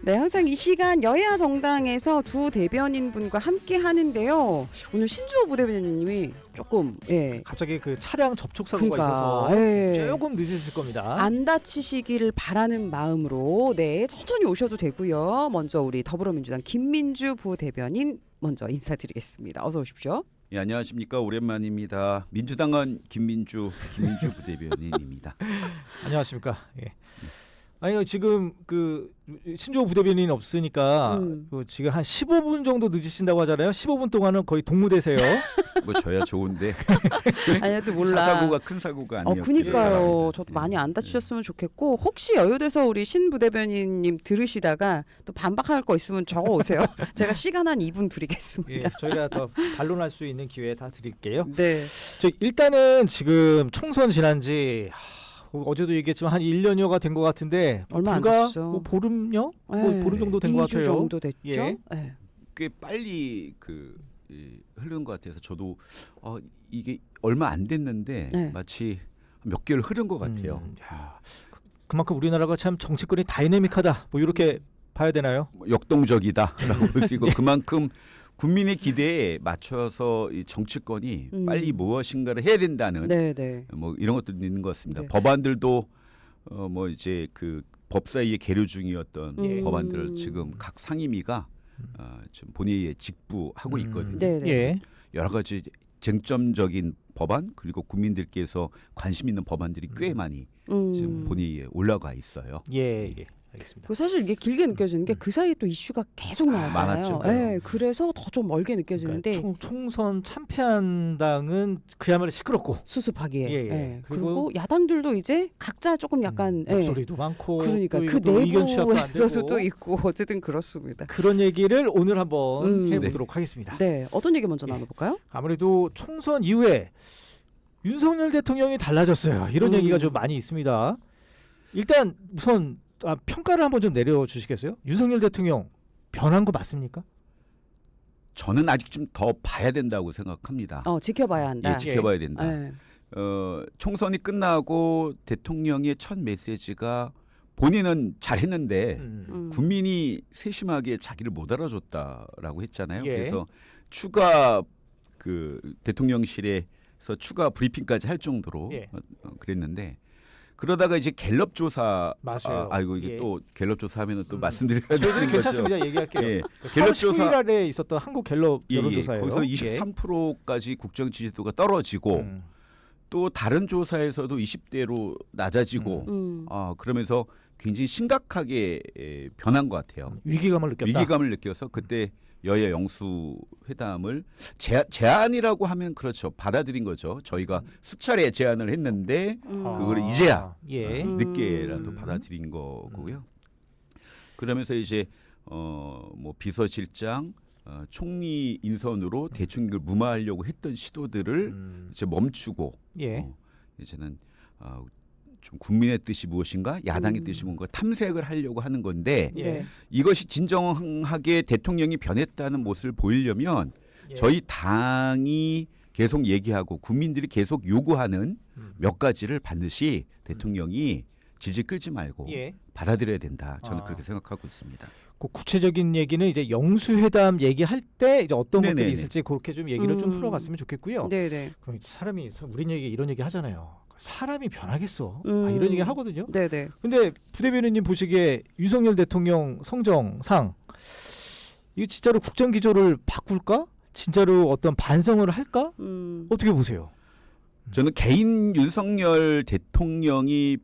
네, 항상 이 시간 여야 정당에서 두 대변인분과 함께 하는데요. 오늘 신주호 부대변인님이 조금 갑자기 그 차량 접촉 사고가 그러니까, 있어서 조금 늦으실 겁니다. 안 다치시기를 바라는 마음으로 천천히 오셔도 되고요. 먼저 우리 더불어민주당 김민주 부대변인 먼저 인사드리겠습니다. 어서 오십시오. 예, 안녕하십니까. 오랜만입니다. 민주당은 김민주 부대변인입니다. 안녕하십니까. 예. 아니요, 지금 그 신주호 부대변인이 없으니까 지금 한 15분 정도 늦으신다고 하잖아요. 15분 동안은 거의 동무대세요. 뭐 저야 좋은데. 아니야, 또 몰라. 차 사고가 큰 사고가 아니었기 그니까요. 저도 많이 안 다치셨으면 좋겠고 혹시 여유돼서 우리 신 부대변인님 들으시다가 또 반박할 거 있으면 적어 오세요. 제가 시간 한 2분 드리겠습니다. 예, 저희가 더 반론할 수 있는 기회 다 드릴게요. 네. 일단은 지금 총선 지난지 어제도 얘기했지만 한 1년여가 된 것 같은데 얼마 안 불과 됐어. 뭐 보름요? 네. 뭐 보름 정도 된 것 2주 같아요. 정도 됐죠. 예. 네. 꽤 빨리 흐르는 것 같아서 저도 이게 얼마 안 됐는데 네. 마치 몇 개월 흐른 것 같아요. 그만큼 우리나라가 참 정치권이 다이내믹하다. 뭐 이렇게 봐야 되나요? 역동적이다라고 볼 수 있고 그만큼 국민의 기대에 맞춰서 이 정치권이 빨리 무엇인가를 해야 된다는 뭐 이런 것도 있는 것 같습니다. 네. 법안들도 뭐 이제 그 법사위의 계류 중이었던 법안들을 지금 각 상임위가 지금 본회의에 직부하고 있거든요. 예. 여러 가지 쟁점적인 법안 그리고 국민들께서 관심 있는 법안들이 꽤 많이 지금 본회의에 올라가 있어요. 예. 알겠습니다. 사실 이게 길게 느껴지는 게 그 사이에 또 이슈가 계속 나왔잖아요. 많았죠. 네, 그래서 더 좀 멀게 느껴지는데 그러니까 총선 참패한 당은 그야말로 시끄럽고 수습하기에. 예. 그리고 야당들도 이제 각자 조금 약간 목소리도 많고 그러니까 또 그 이것도 의견 취합도 안 내부에서도 되고 또 있고 어쨌든 그렇습니다. 그런 얘기를 오늘 한번 해보도록 하겠습니다. 네, 어떤 얘기 먼저 나눠볼까요? 아무래도 총선 이후에 윤석열 대통령이 달라졌어요. 이런 얘기가 좀 많이 있습니다. 일단 우선 평가를 한번 좀 내려주시겠어요? 윤석열 대통령 변한 거 맞습니까? 저는 아직 좀 더 봐야 된다고 생각합니다. 지켜봐야 한다. 예, 지켜봐야 된다. 네. 총선이 끝나고 대통령의 첫 메시지가 본인은 잘했는데 국민이 세심하게 자기를 못 알아줬다라고 했잖아요. 예. 그래서 추가 대통령실에서 추가 브리핑까지 할 정도로 그랬는데 그러다가 이제 갤럽 조사 맞아요. 이게 또 갤럽 조사하면은 또 말씀드려야 되는 저희들이 거죠. 괜찮습니다. 얘기할게요. 예. 갤럽 조사 19일에 있었던 한국 갤럽 여론조사예요. 거기서 23%까지 국정 지지도가 떨어지고 또 다른 조사에서도 20대로 낮아지고 그러면서 굉장히 심각하게 변한 것 같아요. 위기감을 느꼈다. 위기감을 느껴서 그때 여야 영수 회담을 제안이라고 하면 그렇죠. 받아들인 거죠. 저희가 수차례 제안을 했는데 그걸 이제야 늦게라도 받아들인 거고요. 그러면서 이제 뭐 비서실장 총리 인선으로 대충 이걸 무마하려고 했던 시도들을 이제 멈추고 이제는 좀 국민의 뜻이 무엇인가 야당의 뜻이 뭔가 탐색을 하려고 하는 건데 이것이 진정하게 대통령이 변했다는 모습을 보이려면 저희 당이 계속 얘기하고 국민들이 계속 요구하는 몇 가지를 반드시 대통령이 질질 끌지 말고 받아들여야 된다. 저는 그렇게 생각하고 있습니다. 그 구체적인 얘기는 이제 영수회담 얘기할 때 이제 어떤 네네네. 것들이 있을지 그렇게 좀 얘기를 좀 풀어갔으면 좋겠고요. 네네. 그럼 사람이 우리 얘기 이런 얘기 하잖아요. 사람이 변하겠어. 이런 얘기 하거든요. 네네. 근데 부대변인님 보시기에 윤석열 대통령 성정상 이거 진짜로 국정 기조를 바꿀까? 진짜로 어떤 반성을 할까? 어떻게 보세요? 저는 개인 윤석열 대통령이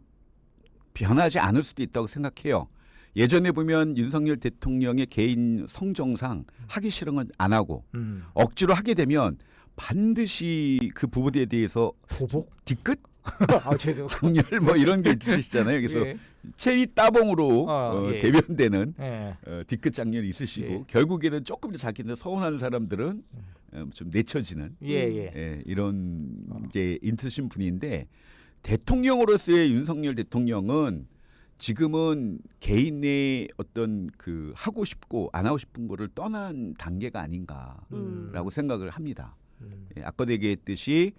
변하지 않을 수도 있다고 생각해요. 예전에 보면 윤석열 대통령의 개인 성정상 하기 싫은 건 안 하고 억지로 하게 되면 반드시 그 부분에 대해서 보복? 뒤끝? 죄송. 장렬 뭐 이런 게 있으시잖아요. 그래서 체위 따봉으로 대변되는 뒤끝 장렬이 있으시고 결국에는 조금 더 자기는 서운한 사람들은 좀 내쳐지는 이런 게 있으신 분인데 대통령으로서의 윤석열 대통령은 지금은 개인의 어떤 그 하고 싶고 안 하고 싶은 거를 떠난 단계가 아닌가라고 생각을 합니다. 아까도 얘기했듯이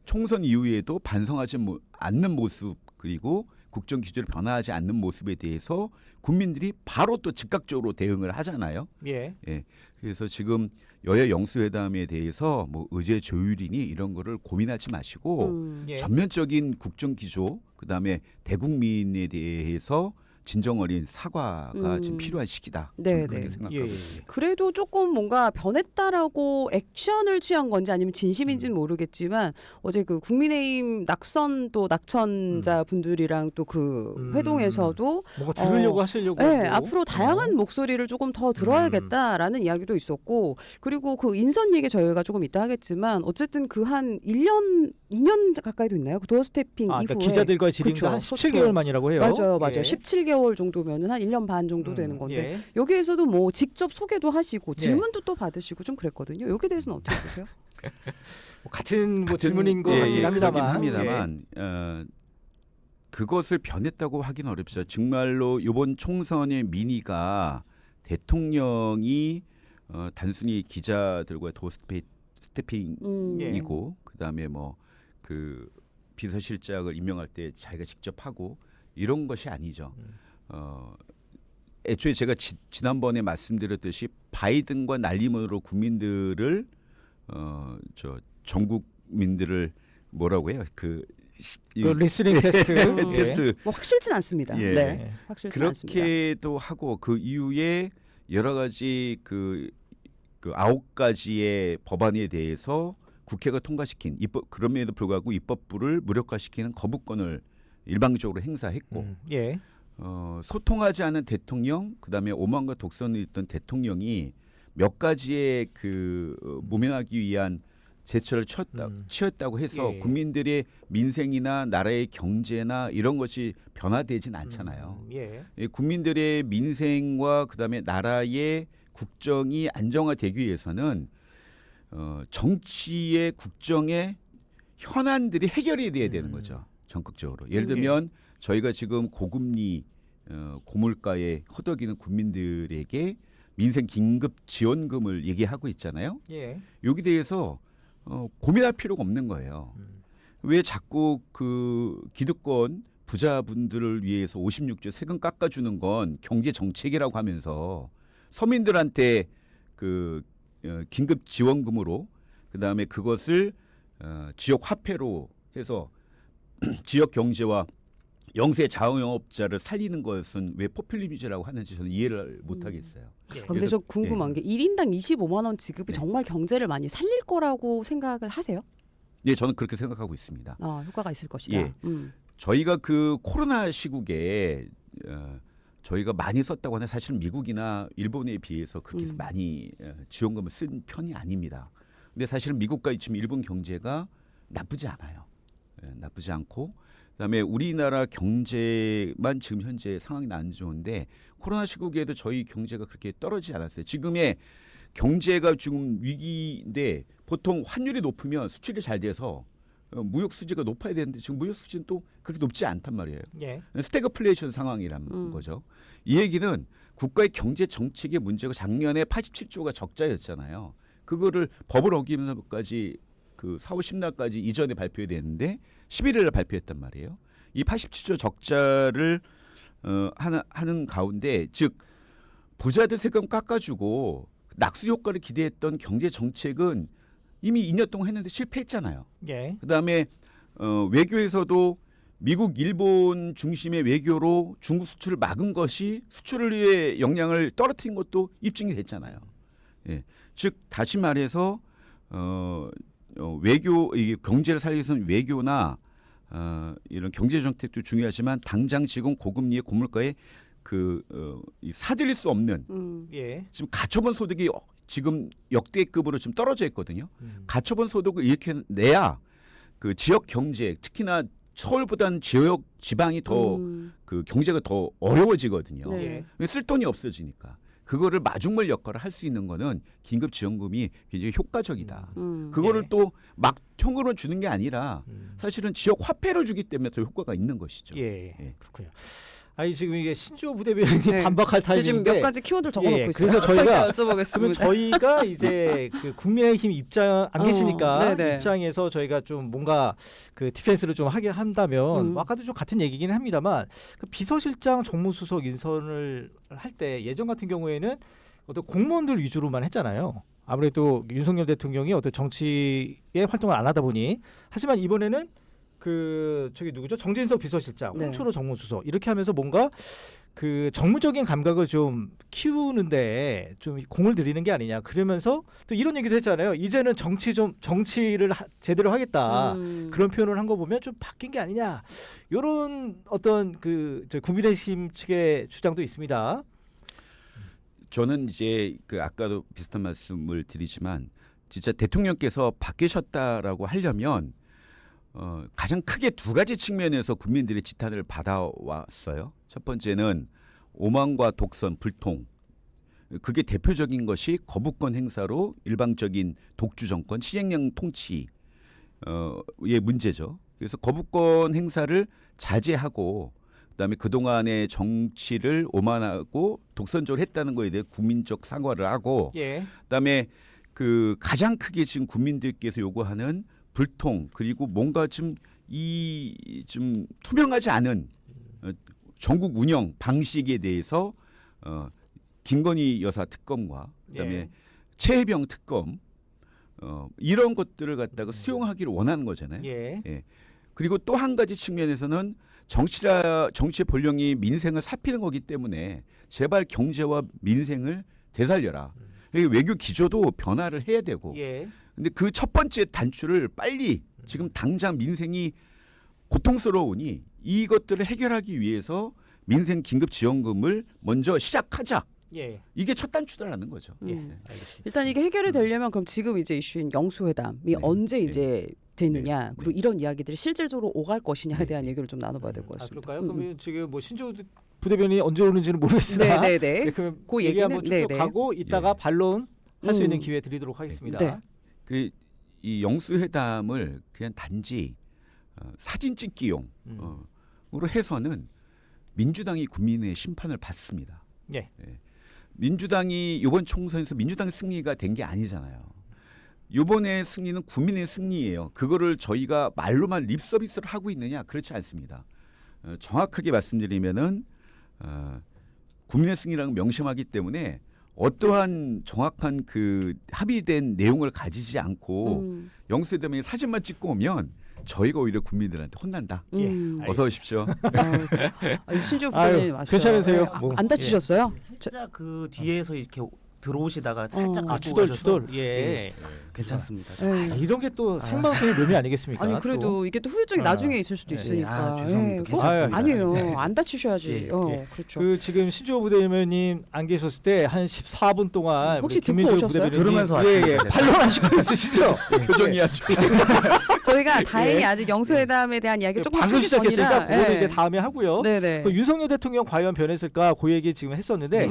총선 이후에도 반성하지 않는 모습 그리고 국정 기조를 변화하지 않는 모습에 대해서 국민들이 바로 또 즉각적으로 대응을 하잖아요. 예. 예. 그래서 지금 여야 영수회담에 대해서 뭐 의제 조율이니 이런 거를 고민하지 마시고 예. 전면적인 국정 기조 그다음에 대국민에 대해서 진정 어린 사과가 지금 필요한 시기다. 네, 저는 그렇게 네. 생각하고 예. 있습니다. 그래도 조금 뭔가 변했다라고 액션을 취한 건지 아니면 진심인지는 모르겠지만 어제 그 국민의힘 낙천자 분들이랑 또 그 회동에서도 뭔가 들으려고 하시려고. 네, 하고. 앞으로 다양한 목소리를 조금 더 들어야겠다라는 이야기도 있었고 그리고 그 인선 얘기 저희가 조금 이따 하겠지만 어쨌든 그 한 1년, 2년 가까이 됐나요? 그 도어 스태핑 그러니까 이후에 기자들과의 질의가 한 그쵸, 17개월 만이라고 해요. 맞아요. 예. 17개월 정도면은 한 1년 반 정도 되는 건데 예. 여기에서도 뭐 직접 소개도 하시고 네. 질문도 또 받으시고 좀 그랬거든요. 여기에 대해서는 어떻게 보세요? 뭐 같은 뭐 질문인 것 예, 같긴 예, 합니다만. 그렇긴 합니다만 그것을 변했다고 하기는 어렵죠. 정말로 이번 총선의 민의가 대통령이 단순히 기자들과의 도어 스태핑이고 그다음에 뭐 그 비서실장을 임명할 때 자기가 직접 하고 이런 것이 아니죠. 애초에 제가 지난번에 말씀드렸듯이 바이든과 날림으로 국민들을 전 국민들을 뭐라고 해요? 그 리스닝 테스트. 테스트 뭐 확실진 않습니다. 예. 네, 확실진 않습니다. 그렇게도 하고 그 이후에 여러 가지 그 9가지의 법안에 대해서 국회가 통과시킨 입법 그럼에도 불구하고 입법부를 무력화시키는 거부권을 일방적으로 행사했고 예. 소통하지 않은 대통령 그다음에 오만과 독선을 있던 대통령이 몇 가지의 그 모면하기 위한 제철을 취했다고 해서 예. 국민들의 민생이나 나라의 경제나 이런 것이 변화되진 않잖아요. 예. 국민들의 민생과 그다음에 나라의 국정이 안정화되기 위해서는 정치의 국정의 현안들이 해결이 돼야 되는 거죠. 전국적으로. 예를 들면 저희가 지금 고금리 고물가에 허덕이는 국민들에게 민생 긴급 지원금을 얘기하고 있잖아요. 예. 여기 대해서 고민할 필요가 없는 거예요. 왜 자꾸 그 기득권 부자분들을 위해서 56조 세금 깎아주는 건 경제 정책이라고 하면서 서민들한테 그 긴급 지원금으로 그다음에 그것을 지역 화폐로 해서 지역 경제와 영세 자영업자를 살리는 것은 왜 포퓰리즘이라고 하는지 저는 이해를 못 하겠어요. 예. 근데 저 궁금한 게 1인당 25만 원 지급이 정말 경제를 많이 살릴 거라고 생각을 하세요? 예, 저는 그렇게 생각하고 있습니다. 효과가 있을 것이다. 예. 저희가 그 코로나 시국에 저희가 많이 썼다고 하는 사실은 미국이나 일본에 비해서 그렇게 많이 지원금을 쓴 편이 아닙니다. 근데 사실은 미국과 지금 일본 경제가 나쁘지 않아요. 나쁘지 않고 그다음에 우리나라 경제만 지금 현재 상황이 안 좋은데 코로나 시국에도 저희 경제가 그렇게 떨어지지 않았어요. 지금의 경제가 지금 위기인데 보통 환율이 높으면 수출이 잘 돼서 무역 수지가 높아야 되는데 지금 무역 수지는 또 그렇게 높지 않단 말이에요. 예. 스태그플레이션 상황이라는 거죠. 이 얘기는 국가의 경제 정책의 문제고 작년에 87조가 적자였잖아요. 그거를 법을 어기면서까지 그 4월 10날까지 이전에 발표됐는데 11일에 발표했단 말이에요. 이 87조 적자를 하는 가운데 즉 부자들 세금 깎아주고 낙수 효과를 기대했던 경제 정책은 이미 2년 동안 했는데 실패했잖아요. 예. 그다음에 외교에서도 미국, 일본 중심의 외교로 중국 수출을 막은 것이 수출의 역량을 떨어뜨린 것도 입증이 됐잖아요. 예. 즉 다시 말해서 외교 이게 경제를 살리기 위해서는 외교나 이런 경제 정책도 중요하지만 당장 지금 고금리의 고물가에 사들일 수 없는 예. 지금 가처분 소득이 지금 역대급으로 좀 떨어져 있거든요. 가처분 소득을 이렇게 내야 그 지역 경제 특히나 서울보다는 지역 지방이 더 그 경제가 더 어려워지거든요. 네. 쓸 돈이 없어지니까 그거를 마중물 역할을 할 수 있는 거는 긴급 지원금이 굉장히 효과적이다. 그거를 예. 또 막 현금으로 주는 게 아니라 사실은 지역 화폐를 주기 때문에 더 효과가 있는 것이죠. 예. 예. 그렇군요. 아니 지금 이게 신주호 부대변인이 네. 반박할 지금 타이밍인데 몇 가지 키워드를 적어놓고 예, 있어요. 그래서 저희가 여쭤보겠습니다. 그러면 저희가 이제 그 국민의힘 입장 안 계시니까 네네. 입장에서 저희가 좀 뭔가 그 디펜스를 좀 하게 한다면 아까도 좀 같은 얘기긴 합니다만 그 비서실장 정무수석 인선을 할 때 예전 같은 경우에는 어떤 공무원들 위주로만 했잖아요. 아무래도 윤석열 대통령이 어떤 정치의 활동을 안 하다 보니 하지만 이번에는 그 저기 누구죠? 정진석 비서실장, 네. 홍철호 정무수석 이렇게 하면서 뭔가 그 정무적인 감각을 좀 키우는데 좀 공을 들이는 게 아니냐. 그러면서 또 이런 얘기도 했잖아요. 이제는 정치를 제대로 하겠다. 그런 표현을 한 거 보면 좀 바뀐 게 아니냐. 이런 어떤 저 국민의힘 측의 주장도 있습니다. 저는 이제 그 아까도 비슷한 말씀을 드리지만 진짜 대통령께서 바뀌셨다라고 하려면 가장 크게 두 가지 측면에서 국민들의 지탄을 받아왔어요. 첫 번째는 오만과 독선, 불통. 그게 대표적인 것이 거부권 행사로 일방적인 독주 정권, 시행령 통치의 문제죠. 그래서 거부권 행사를 자제하고 그다음에 그동안의 정치를 오만하고 독선적으로 했다는 거에 대해 국민적 사과를 하고 예. 그다음에 그 가장 크게 지금 국민들께서 요구하는 불통 그리고 뭔가 좀 투명하지 않은 전국 운영 방식에 대해서 김건희 여사 특검과 그다음에 예. 최혜병 특검 이런 것들을 갖다가 수용하기를 원하는 거잖아요. 예. 예. 그리고 또 한 가지 측면에서는 정치의 본령이 민생을 살피는 거기 때문에 제발 경제와 민생을 되살려라. 외교 기조도 변화를 해야 되고. 예. 근데 그 첫 번째 단추를 빨리 지금 당장 민생이 고통스러우니 이것들을 해결하기 위해서 민생 긴급 지원금을 먼저 시작하자. 예. 이게 첫 단추다라는 거죠. 예. 네. 알겠습니다. 일단 이게 해결이 되려면 그럼 지금 이제 이슈인 영수회담이 네. 언제 네. 이제 되느냐 네. 그리고 이런 이야기들이 실질적으로 오갈 것이냐에 네. 대한 얘기를 좀 나눠봐야 될 것 아, 같습니다. 그럴까요? 그러면 지금 뭐 신조 부대변인이 언제 오는지는 모르겠으나 네네네. 네, 그럼 그 얘기 한번 얘기는 쭉쭉 네네. 가고 이따가 예. 반론 할 수 있는 음. 기회 드리도록 하겠습니다. 네. 이 영수회담을 그냥 단지 사진 찍기용으로 해서는 민주당이 국민의 심판을 받습니다. 예. 민주당이 이번 총선에서 민주당 승리가 된 게 아니잖아요. 이번의 승리는 국민의 승리예요. 그거를 저희가 말로만 립 서비스를 하고 있느냐? 그렇지 않습니다. 정확하게 말씀드리면은 국민의 승리라는 명심하기 때문에 어떠한 정확한 그 합의된 내용을 가지지 않고 영수회담에 사진만 찍고 오면 저희가 오히려 국민들한테 혼난다. 어서 오십시오. 신주 아유, 부대님 왔어요. 괜찮으세요? 네. 뭐. 안 다치셨어요? 살짝 그 뒤에서 이렇게 들어오시다가 살짝 아, 갖고 가셔서 추돌. 예. 괜찮습니다. 네. 아, 이런 게 또 생방송의 묘미 아니겠습니까? 아니 그래도 또. 이게 또 후유증이 아. 나중에 있을 수도 네. 있으니까. 아, 죄송합니다. 꼭- 괜찮습니다. 아니에요. 안 다치셔야지. 예. 예. 그렇죠. 그 지금 신주호 부대변인 안 계셨을 때 한 14분 동안 혹시 우리 듣고 김민주 오셨어요? 부대변인이 들으면서 예, 왔습니다. 예. 반론하시고 있으시죠? 표정이 아주 저희가 다행히 아직 영수회담에 대한 이야기 조금 방금 하기 시작했으니까 전이라, 그거는 예. 이제 다음에 하고요. 네네. 그 윤석열 대통령 과연 변했을까 그 얘기 지금 했었는데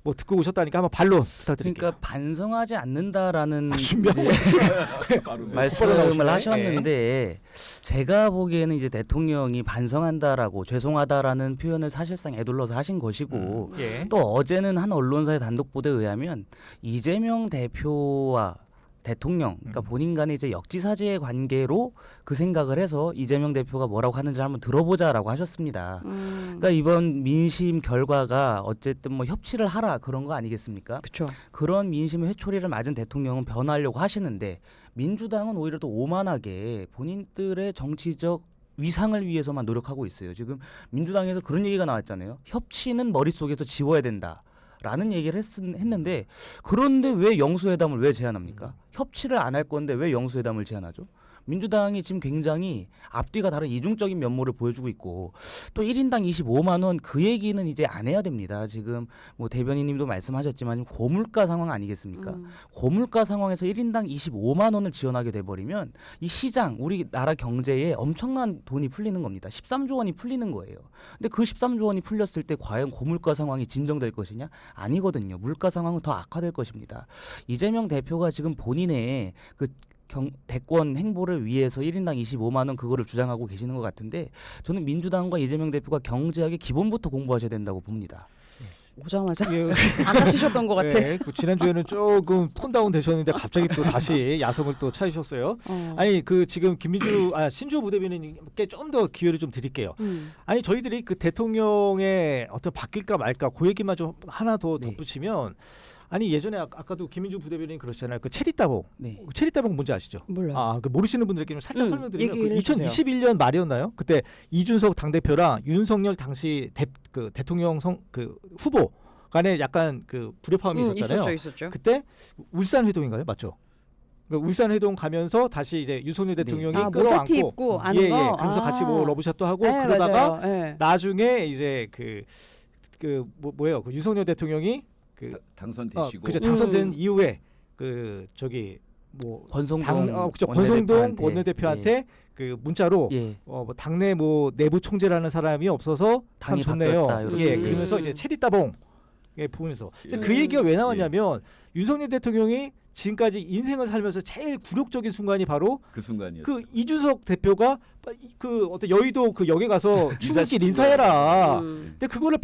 뭐 듣고 오셨다니까 한번 반론 부탁드릴게요. 그러니까 반성하지 않는다라는 준비하고 이제 말씀을 나오시네. 하셨는데 제가 보기에는 이제 대통령이 반성한다라고 죄송하다라는 표현을 사실상 애둘러서 하신 것이고 예. 또 어제는 한 언론사의 단독 보도에 의하면 이재명 대표와 대통령, 그러니까 본인 간의 이제 역지사지의 관계로 그 생각을 해서 이재명 대표가 뭐라고 하는지 한번 들어보자라고 하셨습니다. 그러니까 이번 민심 결과가 어쨌든 뭐 협치를 하라 그런 거 아니겠습니까? 그렇죠. 그런 민심의 회초리를 맞은 대통령은 변하려고 하시는데 민주당은 오히려 또 오만하게 본인들의 정치적 위상을 위해서만 노력하고 있어요. 지금 민주당에서 그런 얘기가 나왔잖아요. 협치는 머릿속에서 지워야 된다. 라는 얘기를 했는데 그런데 왜 영수회담을 왜 제안합니까? 협치를 안 할 건데 왜 영수회담을 제안하죠? 민주당이 지금 굉장히 앞뒤가 다른 이중적인 면모를 보여주고 있고 또 1인당 25만 원 그 얘기는 이제 안 해야 됩니다. 지금 뭐 대변인님도 말씀하셨지만 고물가 상황 아니겠습니까? 고물가 상황에서 1인당 25만 원을 지원하게 돼버리면 이 시장 우리나라 경제에 엄청난 돈이 풀리는 겁니다. 13조 원이 풀리는 거예요. 근데 그 13조 원이 풀렸을 때 과연 고물가 상황이 진정될 것이냐? 아니거든요. 물가 상황은 더 악화될 것입니다. 이재명 대표가 지금 본인의 그 대권 행보를 위해서 1인당 25만 원 그거를 주장하고 계시는 것 같은데 저는 민주당과 이재명 대표가 경제학의 기본부터 공부하셔야 된다고 봅니다. 오자마자 예. 안 다치셨던 것 같아. 네, 그 지난주에는 조금 톤 다운 되셨는데 갑자기 또 다시 야성을 또 찾으셨어요. 아니 그 지금 신주 부대변인님께 좀 더 기회를 좀 드릴게요. 아니 저희들이 그 대통령의 어떤 바뀔까 말까 그 얘기만 좀 하나 더 네. 덧붙이면 아니 예전에 아까도 김민주 부대변인 그러셨잖아요. 그 체리따봉. 네. 체리따봉 뭔지 아시죠? 몰라요. 그 모르시는 분들에게 좀 살짝 설명드리면 그 얘기를 해주세요. 2021년 말이었나요? 그때 이준석 당대표랑 윤석열 당시 대통령 후보 간에 약간 그 불협화음이 있었잖아요. 있었죠. 그때 울산 회동인가요? 맞죠? 그러니까 울산 회동 가면서 다시 이제 윤석열 대통령이 모자티 끌어안고 입고 아는 예, 거. 그러면서 같이 뭐 러브샷도 하고 네, 그러다가 맞아요. 네. 나중에 이제 뭐예요? 그 윤석열 대통령이 당선되시고 그죠 당선된 이후에 그 저기 뭐 권성동 권성동 원내대표한테 그 문자로 예. 뭐 당내 뭐 내부 총재라는 사람이 없어서 참 당이 좋네요. 바뀌었다, 이렇게. 예, 그러면서 이제 체리따봉 보면서 그 얘기가 왜 나왔냐면 윤석열 대통령이 지금까지 인생을 살면서 제일 굴욕적인 순간이 바로 그 순간이었죠. 그 이준석 대표가 그 어떤 여의도 그 역에 가서 출근길 인사시킨 인사해라. 음. 근데 그거를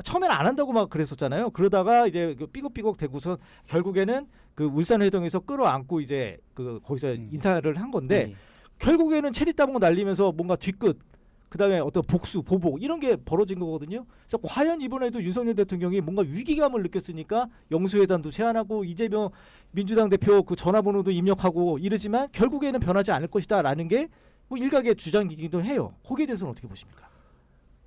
처음엔 안 한다고 막 그랬었잖아요. 그러다가 이제 그 삐걱삐걱 대고서 결국에는 그 울산 회동에서 끌어안고 이제 그 거기서 인사를 한 건데 네. 결국에는 체리따봉 날리면서 뭔가 뒤끝 그다음에 어떤 복수 보복 이런 게 벌어진 거거든요. 그래서 과연 이번에도 윤석열 대통령이 뭔가 위기감을 느꼈으니까 영수회담도 제안하고 이재명 민주당 대표 그 전화번호도 입력하고 이러지만 결국에는 변하지 않을 것이다라는 게 뭐 일각의 주장이기도 해요. 거기에 대해서는 어떻게 보십니까?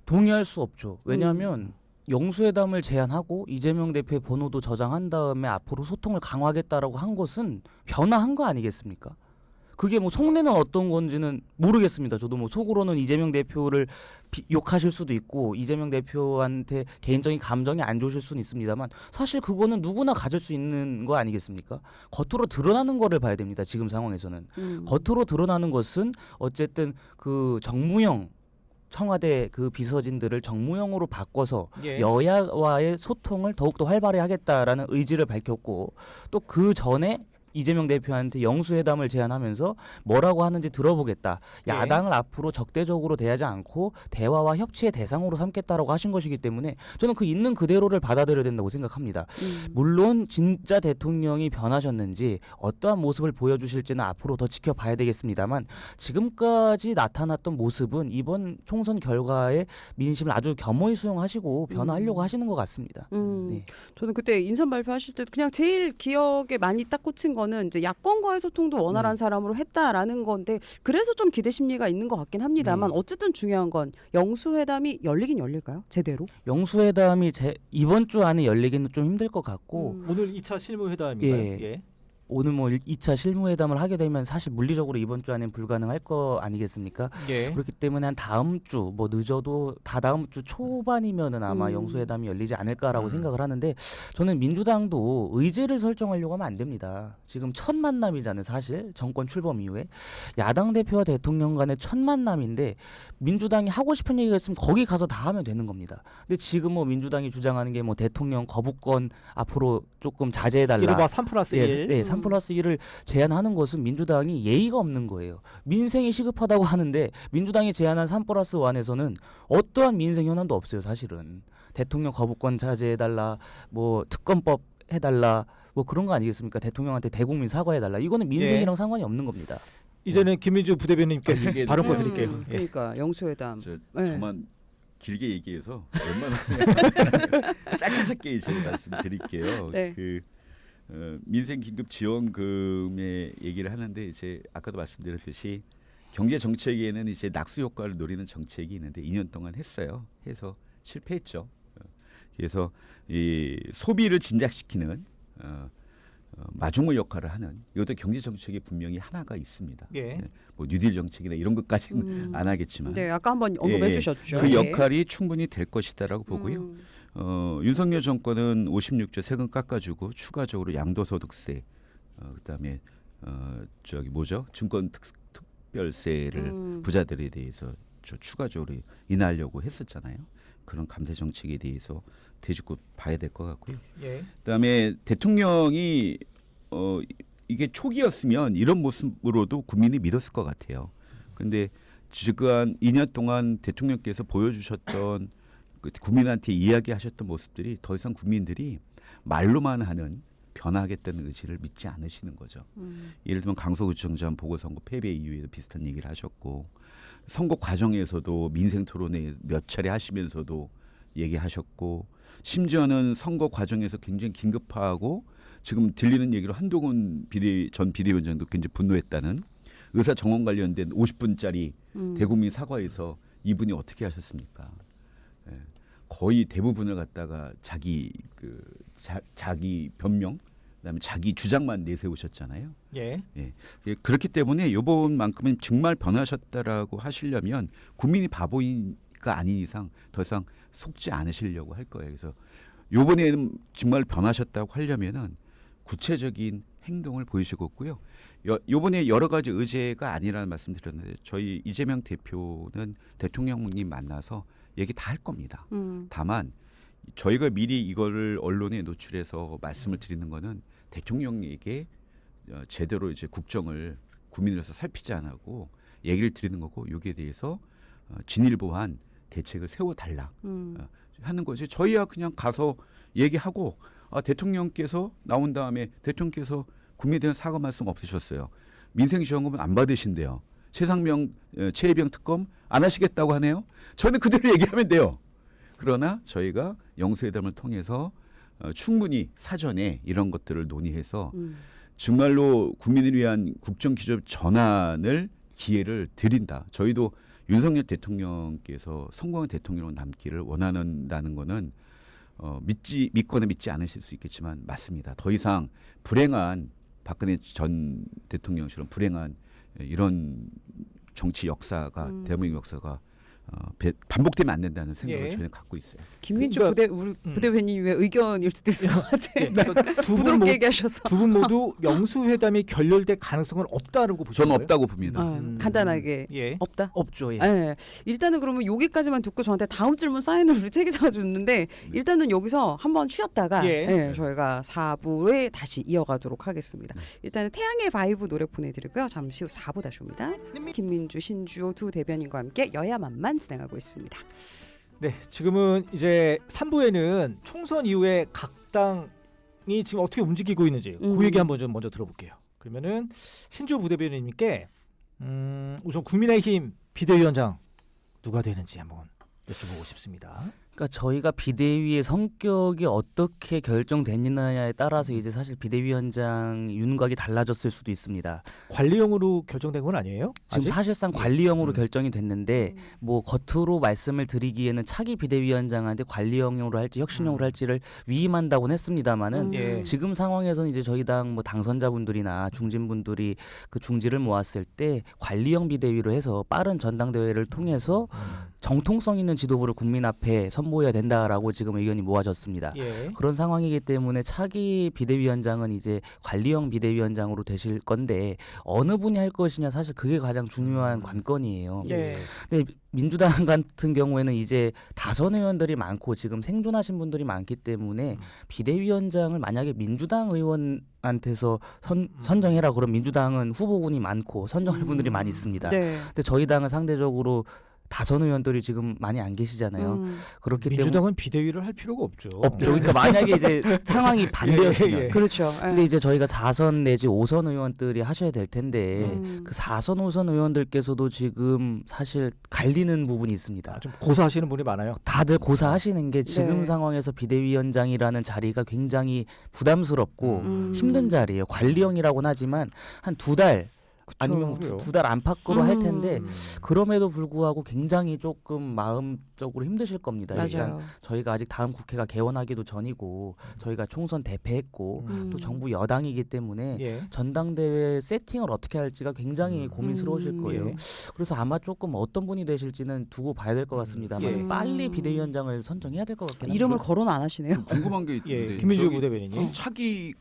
동의할 수 없죠. 왜냐하면 영수회담을 제안하고 이재명 대표의 번호도 저장한 다음에 앞으로 소통을 강화하겠다라고 한 것은 변화한 거 아니겠습니까? 그게 뭐 속내는 어떤 건지는 모르겠습니다. 저도 뭐 속으로는 이재명 대표를 욕하실 수도 있고 이재명 대표한테 개인적인 감정이 안 좋으실 수는 있습니다만 사실 그거는 누구나 가질 수 있는 거 아니겠습니까? 겉으로 드러나는 거를 봐야 됩니다. 지금 상황에서는. 겉으로 드러나는 것은 어쨌든 그 정무영 청와대 그 비서진들을 정무용으로 바꿔서 예. 여야와의 소통을 더욱더 활발히 하겠다라는 의지를 밝혔고 또 그 전에 이재명 대표한테 영수회담을 제안하면서 뭐라고 하는지 들어보겠다. 야당을 앞으로 적대적으로 대하지 않고 대화와 협치의 대상으로 삼겠다라고 하신 것이기 때문에 저는 그 있는 그대로를 받아들여야 된다고 생각합니다. 물론 진짜 대통령이 변하셨는지 어떠한 모습을 보여주실지는 앞으로 더 지켜봐야 되겠습니다만 지금까지 나타났던 모습은 이번 총선 결과에 민심을 아주 겸허히 수용하시고 변화하려고 하시는 것 같습니다. 네. 저는 그때 인선 발표하실 때 그냥 제일 기억에 많이 딱 꽂힌 거는 이제 야권과의 소통도 원활한 사람으로 했다라는 건데 그래서 좀 기대 심리가 있는 것 같긴 합니다만 어쨌든 중요한 건 영수회담이 열리긴 열릴까요? 제대로? 영수회담이 이번 주 안에 열리기는 좀 힘들 것 같고 오늘 2차 실무회담인가요? 예. 예. 오늘 뭐 2차 실무회담을 하게 되면 사실 물리적으로 이번 주 안엔 불가능할 거 아니겠습니까? 예. 그렇기 때문에 한 다음 주 뭐 늦어도 다다음 주 초반이면은 아마 영수회담이 열리지 않을까라고 생각을 하는데 저는 민주당도 의제를 설정하려고 하면 안 됩니다. 지금 첫 만남이잖아요. 사실 정권 출범 이후에 야당 대표와 대통령 간의 첫 만남인데 민주당이 하고 싶은 얘기가 있으면 거기 가서 다 하면 되는 겁니다. 근데 지금 뭐 민주당이 주장하는 게 뭐 대통령 거부권 앞으로 조금 자제해달라. 이른바 3+1. 예, 3+1을 제안하는 것은 민주당이 예의가 없는 거예요. 민생이 시급하다고 하는데 민주당이 제안한 3+1에서는 어떠한 민생 현안도 없어요. 사실은 대통령 거부권 자제해달라, 뭐 특검법 해달라, 뭐 그런 거 아니겠습니까? 대통령한테 대국민 사과해달라. 이거는 민생이랑 상관이 없는 겁니다. 이제는 김민주 부대변인님께 길게 발언권 드릴게요. 예. 그러니까 영수회담. 저만 길게 얘기해서 웬만하면 짧게 이제 말씀드릴게요. 네. 그 민생 긴급 지원금의 얘기를 하는데 이제 아까도 말씀드렸듯이 경제 정책에는 이제 낙수 효과를 노리는 정책이 있는데 2년 동안 했어요. 해서 실패했죠. 그래서 이 소비를 진작시키는 마중물 역할을 하는 이것도 경제 정책이 분명히 하나가 있습니다. 예. 뭐 뉴딜 정책이나 이런 것까지는 안 하겠지만 네, 아까 한번 언급해 주셨죠. 그 예. 역할이 충분히 될 것이다라고 보고요. 윤석열 정권은 56조 세금 깎아주고 추가적으로 양도소득세, 그다음에 저기 뭐죠? 증권 특별세를 부자들에 대해서 추가적으로 인하하려고 했었잖아요. 그런 감세 정책에 대해서 되짚고 봐야 될 것 같고요. 예. 그다음에 대통령이 이게 초기였으면 이런 모습으로도 국민이 믿었을 것 같아요. 그런데 지금 2년 동안 대통령께서 보여주셨던 그 국민한테 이야기하셨던 모습들이 더 이상 국민들이 말로만 하는 변화하겠다는 의지를 믿지 않으시는 거죠. 예를 들면 강서구청장 보궐선거 패배 이후에도 비슷한 얘기를 하셨고 선거 과정에서도 민생 토론회 몇 차례 하시면서도 얘기하셨고 심지어는 선거 과정에서 굉장히 긴급하고 지금 들리는 얘기로 한동훈 전 비대위원장도 굉장히 분노했다는 의사 정원 관련된 50분짜리 대국민 사과에서 이분이 어떻게 하셨습니까? 예. 거의 대부분을 갖다가 자기 자기 변명, 그다음에 자기 주장만 내세우셨잖아요. 예. 예. 그렇기 때문에 이번만큼은 정말 변하셨다라고 하시려면 국민이 바보가 아닌 이상 더 이상 속지 않으시려고 할 거예요. 그래서 이번에는 정말 변하셨다고 하려면은 구체적인 행동을 보이시고 있고요. 이번에 여러 가지 의제가 아니라는 말씀드렸는데 저희 이재명 대표는 대통령님 만나서 얘기 다 할 겁니다. 다만 저희가 미리 이거를 언론에 노출해서 말씀을 드리는 거는 대통령에게 제대로 이제 국정을 국민으로서 살피지 않고 얘기를 드리는 거고 여기에 대해서 진일보한 대책을 세워달라 하는 거지. 저희야 그냥 가서 얘기하고 대통령께서 나온 다음에 대통령께서 국민에 대한 사과 말씀 없으셨어요. 민생지원금은 안 받으신대요. 최혜병 특검 안 하시겠다고 하네요. 저는 그대로 얘기하면 돼요. 그러나 저희가 영수회담을 통해서 충분히 사전에 이런 것들을 논의해서 정말로 국민을 위한 국정기조 전환을 기회를 드린다. 저희도 윤석열 대통령께서 성공한 대통령으로 남기를 원한다는 거는 믿거나 믿지 않으실 수 있겠지만 맞습니다. 더 이상 불행한 박근혜 전 대통령처럼 불행한 이런 정치 역사가 대한민국 역사가 반복되면 안 된다는 생각을 예. 저희는 갖고 있어요. 김민주 그러니까, 우리 부대변인님의 의견일 수도 있을 것 같아. 예. 그러니까 부드럽게 얘기하셔서. 두 분 모두 영수회담이 결렬될 가능성은 없다라고 보시는 저는 거예요? 없다고 봅니다. 간단하게 예. 없다. 없죠. 예. 예. 일단은 그러면 여기까지만 듣고 저한테 다음 질문 사인을 우리 책 기자가 줬는데 일단은 여기서 한번 쉬었다가 예. 저희가 4부에 다시 이어가도록 하겠습니다. 일단은 태양의 바이브 노래 보내드리고요. 잠시 후 4부 다시 옵니다. 김민주, 신주호 두 대변인과 함께 여야만만 진행하고 있습니다. 네, 지금은 이제 3부에는 총선 이후에 각 당이 지금 어떻게 움직이고 있는지 그 얘기 한번 좀 먼저 들어볼게요. 그러면은 신주 부대변인님께 우선 국민의힘 비대위원장 누가 되는지 한번 여쭤보고 싶습니다. 그러니까 저희가 비대위의 성격이 어떻게 결정되느냐에 따라서 이제 사실 비대위원장 윤곽이 달라졌을 수도 있습니다. 관리형으로 결정된 건 아니에요? 지금 아직? 사실상 관리형으로 결정이 됐는데 뭐 겉으로 말씀을 드리기에는 차기 비대위원장한테 관리형으로 할지 혁신형으로 할지를 위임한다고는 했습니다마는 예. 지금 상황에서는 이제 저희 당 뭐 당선자분들이나 중진분들이 그 중지를 모았을 때 관리형 비대위로 해서 빠른 전당대회를 통해서 정통성 있는 지도부를 국민 앞에 선보여야 된다라고 지금 의견이 모아졌습니다. 예. 그런 상황이기 때문에 차기 비대위원장은 이제 관리형 비대위원장으로 되실 건데 어느 분이 할 것이냐 사실 그게 가장 중요한 관건이에요. 네. 근데 민주당 같은 경우에는 이제 다선 의원들이 많고 지금 생존하신 분들이 많기 때문에 비대위원장을 만약에 민주당 의원한테서 선정해라 그러면 민주당은 후보군이 많고 선정할 분들이 많이 있습니다. 네. 근데 저희 당은 상대적으로 다선 의원들이 지금 많이 안 계시잖아요. 그렇기 때문에 민주당은 비대위를 할 필요가 없죠. 없죠. 그러니까 만약에 이제 상황이 반대였으면. 예. 그렇죠. 근데 이제 저희가 4선 내지 5선 의원들이 하셔야 될 텐데 그 4선 5선 의원들께서도 지금 사실 갈리는 부분이 있습니다. 좀 고사하시는 분이 많아요. 다들 고사하시는 게 지금 네. 상황에서 비대위원장이라는 자리가 굉장히 부담스럽고 힘든 자리예요. 관리형이라고는 하지만 한 2달 아니면 그래요. 2달 안팎으로 할 텐데 음. 그럼에도 불구하고 굉장히 조금 마음적으로 힘드실 겁니다. 일단 맞아요. 저희가 아직 다음 국회가 개원하기도 전이고 저희가 총선 대패했고 또 정부 여당이기 때문에 예. 전당대회 세팅을 어떻게 할지가 굉장히 고민스러우실 거예요. 예. 그래서 아마 조금 어떤 분이 되실지는 두고 봐야 될 것 같습니다만 예. 빨리 비대위원장을 선정해야 될 것 같긴 합니다. 이름을 거론 안 하시네요. 궁금한 게 예. 있는데 김민주 저기 부대변인이 차기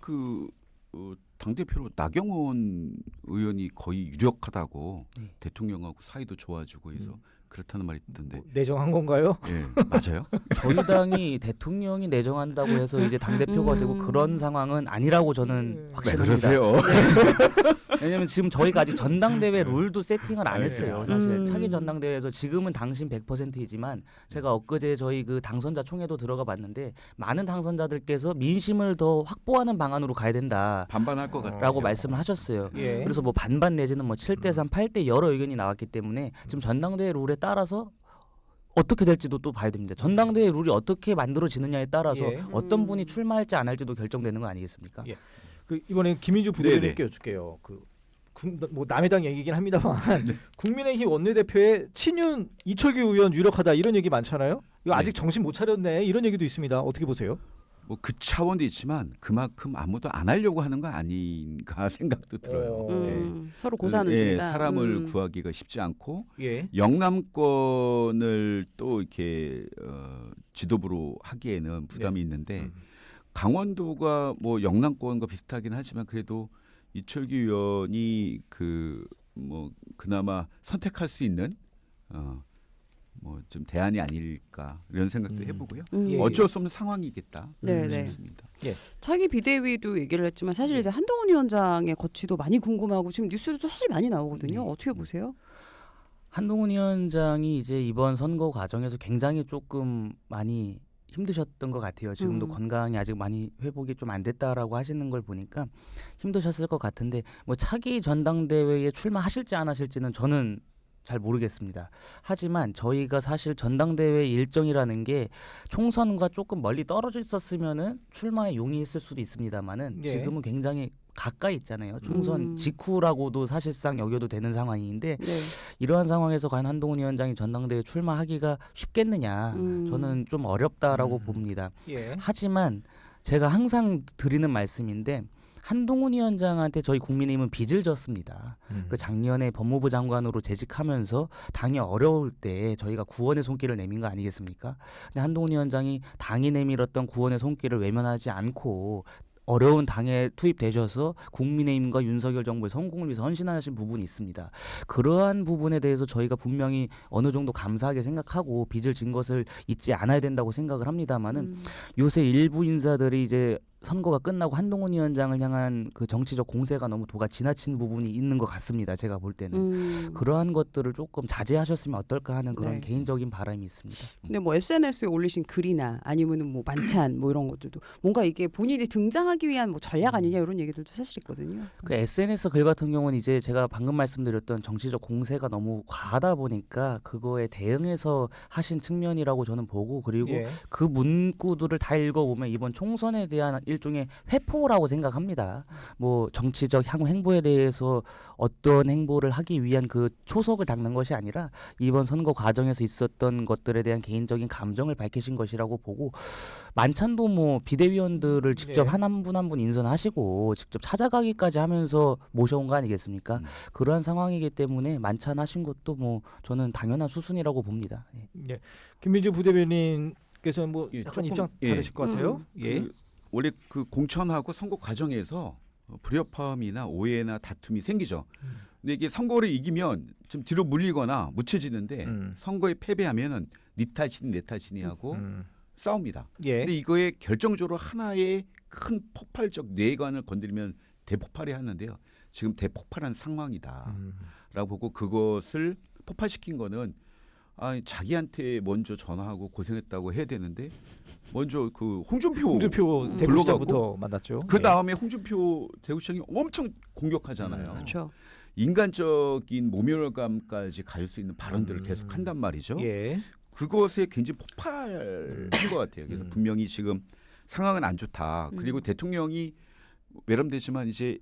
당대표로 나경원 의원이 거의 유력하다고 네. 대통령하고 사이도 좋아지고 해서 그렇다는 말이 있던데. 내정한 건가요? 예, 맞아요? 저희 당이 대통령이 내정한다고 해서 이제 당 대표가 되고 그런 상황은 아니라고 저는 네, 확신합니다. 그러세요. 왜냐면 지금 저희가 아직 전당대회 룰도 세팅을 안 네. 했어요. 사실 차기 전당대회에서 지금은 당신 100%이지만 제가 엊그제 저희 그 당선자 총회도 들어가 봤는데 많은 당선자들께서 민심을 더 확보하는 방안으로 가야 된다라고 반반할 것 같아요. 말씀을 하셨어요. 예. 그래서 뭐 반반 내지는 뭐 7대3, 8대 여러 의견이 나왔기 때문에 지금 전당대회 룰에 따라서 어떻게 될지도 또 봐야 됩니다. 전당대회 룰이 어떻게 만들어지느냐에 따라서 예. 어떤 분이 출마할지 안 할지도 결정되는 거 아니겠습니까? 예. 그 이번에 김민주 부대변인께 여쭐게요. 뭐 남의 당 얘기긴 합니다만 국민의힘 원내대표의 친윤 이철규 의원 유력하다 이런 얘기 많잖아요. 이거 아직 정신 못 차렸네 이런 얘기도 있습니다. 어떻게 보세요? 뭐 그 차원도 있지만 그만큼 아무도 안 하려고 하는 거 아닌가 생각도 들어요. 서로 고사하는 예, 중이다. 사람을 구하기가 쉽지 않고 예. 영남권을 또 이렇게 지도부로 하기에는 부담이 있는데 강원도가 뭐 영남권과 비슷하긴 하지만 그래도 이철규 의원이 뭐 그나마 선택할 수 있는 뭐 좀 대안이 아닐까 이런 생각도 해보고요. 예. 어쩔 수 없는 상황이겠다 네네. 싶습니다. 차기 비대위도 얘기를 했지만 사실 이제 한동훈 위원장의 거취도 많이 궁금하고 지금 뉴스로도 사실 많이 나오거든요. 어떻게 보세요? 한동훈 위원장이 이제 이번 선거 과정에서 굉장히 조금 많이 힘드셨던 것 같아요. 지금도 건강이 아직 많이 회복이 좀 안 됐다라고 하시는 걸 보니까 힘드셨을 것 같은데 뭐 차기 전당대회에 출마하실지 안 하실지는 저는 잘 모르겠습니다. 하지만 저희가 사실 전당대회 일정이라는 게 총선과 조금 멀리 떨어져 있었으면은 출마에 용이했을 수도 있습니다만은 예. 지금은 굉장히 가까이 있잖아요. 총선 직후라고도 사실상 여겨도 되는 상황인데 네. 이러한 상황에서 과연 한동훈 위원장이 전당대회 출마하기가 쉽겠느냐 저는 좀 어렵다라고 봅니다. 예. 하지만 제가 항상 드리는 말씀인데 한동훈 위원장한테 저희 국민의힘은 빚을 졌습니다. 그 작년에 법무부 장관으로 재직하면서 당이 어려울 때 저희가 구원의 손길을 내민 거 아니겠습니까? 근데 한동훈 위원장이 당이 내밀었던 구원의 손길을 외면하지 않고 어려운 당에 투입되셔서 국민의힘과 윤석열 정부의 성공을 위해서 헌신하신 부분이 있습니다. 그러한 부분에 대해서 저희가 분명히 어느 정도 감사하게 생각하고 빚을 진 것을 잊지 않아야 된다고 생각을 합니다만은 요새 일부 인사들이 이제 선거가 끝나고 한동훈 위원장을 향한 그 정치적 공세가 너무 도가 지나친 부분이 있는 것 같습니다. 제가 볼 때는 그러한 것들을 조금 자제하셨으면 어떨까 하는 그런 네. 개인적인 바람이 있습니다. 근데 뭐 SNS에 올리신 글이나 아니면은 뭐 만찬 뭐 이런 것들도 뭔가 이게 본인이 등장하기 위한 뭐 전략 아니냐 이런 얘기들도 사실 있거든요. 그 SNS 글 같은 경우는 이제 제가 방금 말씀드렸던 정치적 공세가 너무 과하다 보니까 그거에 대응해서 하신 측면이라고 저는 보고 그리고 예. 그 문구들을 다 읽어보면 이번 총선에 대한 일종의 회포라고 생각합니다. 뭐 정치적 향후 행보에 대해서 어떤 행보를 하기 위한 그 초석을 닦는 것이 아니라 이번 선거 과정에서 있었던 것들에 대한 개인적인 감정을 밝히신 것이라고 보고 만찬도 뭐 비대위원들을 직접 네. 한 분 한 분 인선하시고 직접 찾아가기까지 하면서 모셔온 거 아니겠습니까? 그러한 상황이기 때문에 만찬하신 것도 뭐 저는 당연한 수순이라고 봅니다. 예. 예. 김민주 부대변인께서는 뭐 예, 약간 조금, 입장 예. 다르실 것 같아요. 예. 원래 그 공천하고 선거 과정에서 불협화음이나 오해나 다툼이 생기죠. 근데 이게 선거를 이기면 좀 뒤로 물리거나 묻혀지는데 선거에 패배하면은 네 탓이니 내 탓이니 하고 싸웁니다. 예. 근데 이거에 결정적으로 하나의 큰 폭발적 뇌관을 건드리면 대폭발이 하는데요. 지금 대폭발한 상황이다라고 보고 그것을 폭발시킨 거는 자기한테 먼저 전화하고 고생했다고 해야 되는데 먼저 그 홍준표 대구시장부터 만났죠. 그 다음에 홍준표 대구시장이 엄청 공격하잖아요. 그렇죠. 인간적인 모멸감까지 가질 수 있는 발언들을 계속 한단 말이죠. 예. 그것에 굉장히 폭발한 것 같아요. 그래서 분명히 지금 상황은 안 좋다. 그리고 대통령이 외람되지만 이제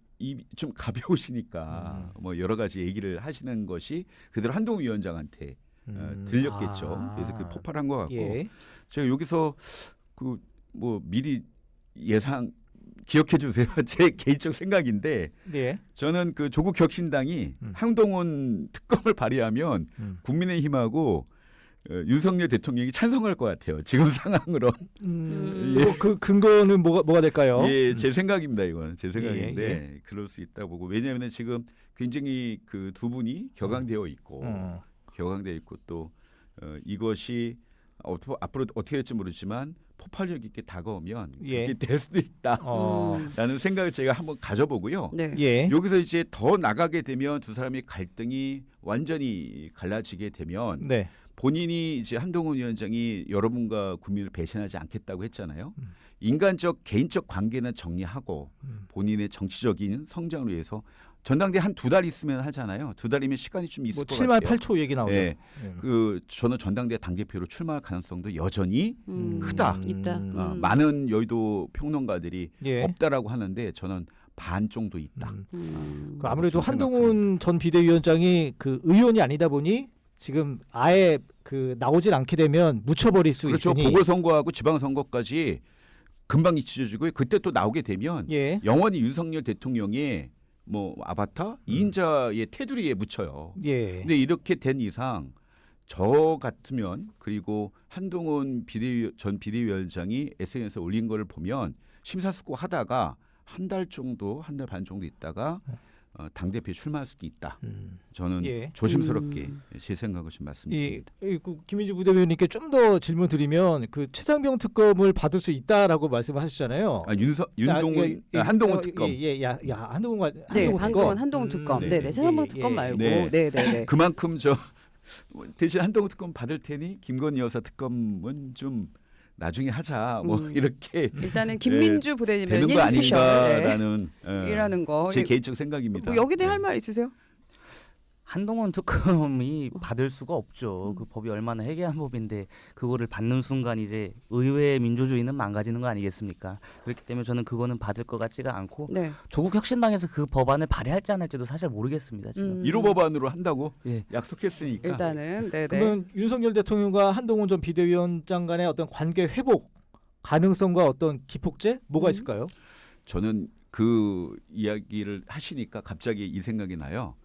좀 가벼우시니까 뭐 여러 가지 얘기를 하시는 것이 그대로 한동훈 위원장한테 들렸겠죠. 그래서 그 폭발한 것 같고 예. 제가 여기서 그 뭐 미리 기억해 주세요. 제 개인적 생각인데 예. 저는 그 조국 혁신당이 한동훈 특검을 발의하면 국민의힘하고 윤석열 대통령이 찬성할 것 같아요. 지금 상황으로. 그 근거는 뭐가 될까요? 예, 제 생각입니다. 이건 제 생각인데 예. 그럴 수 있다고 보고 왜냐하면 지금 굉장히 그 두 분이 격앙되어 있고 또 이것이 앞으로 어떻게 될지 모르지만 폭발력 있게 다가오면 예. 그렇게 될 수도 있다라는 생각을 제가 한번 가져보고요. 네. 예. 여기서 이제 더 나가게 되면 두 사람의 갈등이 완전히 갈라지게 되면 네. 본인이 이제 한동훈 위원장이 여러분과 국민을 배신하지 않겠다고 했잖아요. 인간적 개인적 관계는 정리하고 본인의 정치적인 성장을 위해서 전당대 한 2달 있으면 하잖아요. 2달이면 시간이 좀 있을 뭐 것 7말 같아요. 8초 얘기 나오죠. 예. 저는 전당대 당대표로 출마할 가능성도 여전히 크다. 있다. 많은 여의도 평론가들이 예. 없다라고 하는데 저는 반 정도 있다. 그 아무래도 그렇게 한동훈 전 비대위원장이 그 의원이 아니다 보니 지금 아예 그 나오질 않게 되면 묻혀버릴 수 그렇죠. 있으니 보궐선거하고 지방선거까지 금방 잊혀지고요. 그때 또 나오게 되면 예. 영원히 윤석열 대통령의 뭐 아바타 2인자의 테두리에 묻혀요. 예. 근데 이렇게 된 이상 저 같으면 그리고 한동훈 전 비대위원장이 SNS에 올린 걸 보면 심사숙고하다가 한 달 반 정도 있다가 당대표에 출마할 수도 있다. 저는 예. 조심스럽게 제 생각을 좀 말씀드립니다. 김민주 부대변인께 좀 더 질문 드리면 그 최상병 특검을 받을 수 있다라고 말씀하셨잖아요. 한동훈 특검. 한동훈 네, 특검. 한동훈 특검. 네. 네, 네. 최상병 예, 특검 예. 말고. 네. 네, 네, 네. 그만큼 대신 한동훈 특검 받을 테니 김건희 여사 특검은 좀 나중에 하자. 뭐 이렇게 일단은 김민주 부대변인 되는 거 아닌가라는 이라는 거. 제 개인적 생각입니다. 뭐 여기에 대해 네. 할 말 있으세요? 한동훈 특검이 받을 수가 없죠. 그 법이 얼마나 해괴한 법인데 그거를 받는 순간 이제 의회의 민주주의는 망가지는 거 아니겠습니까? 그렇기 때문에 저는 그거는 받을 것 같지가 않고 네. 조국 혁신당에서 그 법안을 발의할지 안 할지도 사실 모르겠습니다. 지금. 1호 법안으로 한다고 예. 약속했으니까. 일단은 네, 네. 그러면 윤석열 대통령과 한동훈 전 비대위원장 간의 어떤 관계 회복 가능성과 어떤 기폭제 뭐가 있을까요? 저는 그 이야기를 하시니까 갑자기 이 생각이 나요.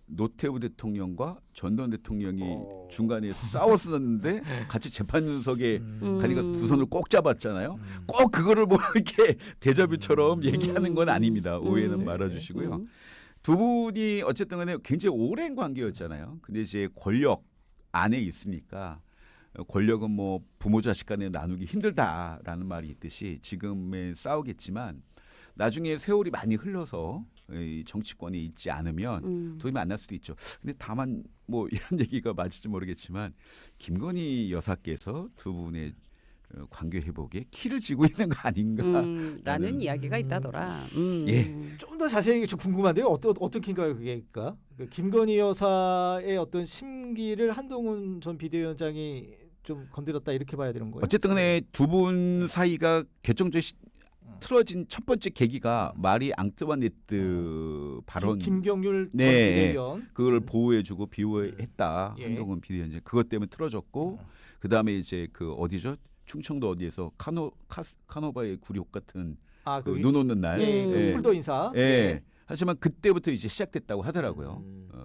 노태우 대통령과 전두환 대통령이 중간에 싸웠었는데 같이 재판석에 가니까 두 손을 꼭 잡았잖아요. 꼭 그거를 뭐 이렇게 데자뷰처럼 얘기하는 건 아닙니다. 오해는 말아주시고요. 두 분이 어쨌든 간에 굉장히 오랜 관계였잖아요. 근데 이제 권력 안에 있으니까 권력은 뭐 부모 자식 간에 나누기 힘들다라는 말이 있듯이 지금에 싸우겠지만 나중에 세월이 많이 흘러서 이 정치권에 있지 않으면 둘이 만날 수도 있죠. 근데 다만 뭐 이런 얘기가 맞을지 모르겠지만 김건희 여사께서 두 분의 관계 회복에 키를 쥐고 있는 거 아닌가? 라는 이야기가 있다더라. 예. 좀 더 자세히 좀 궁금한데요. 어떤 킨가요, 그게니까? 김건희 여사의 어떤 심기를 한동훈 전 비대위원장이 좀 건드렸다 이렇게 봐야 되는 거예요? 어쨌든 간에 두 분 사이가 결정적으로 틀어진 첫 번째 계기가 마리 앙뜨와네트 발언 김경률 전 네. 비대위원 그걸 보호해주고 비호했다. 예. 한동훈 비대위원장 그것 때문에 틀어졌고 그 다음에 이제 그 어디죠? 충청도 어디에서 카노바의 굴욕 같은 그 눈 오는 날. 그 폴더 인사. 예. 하지만 그때부터 이제 시작됐다고 하더라고요.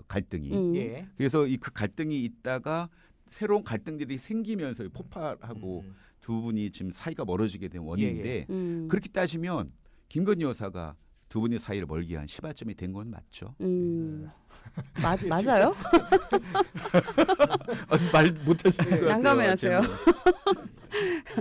갈등이. 예. 그래서 그 갈등이 있다가 새로운 갈등들이 생기면서 폭발하고 두 분이 지금 사이가 멀어지게 된 원인인데 그렇게 따지면 김건희 여사가 두 분의 사이를 멀게 한 시발점이 된 건 맞죠. 맞아요? 말 못하시는 것 같아요. 난감해하세요.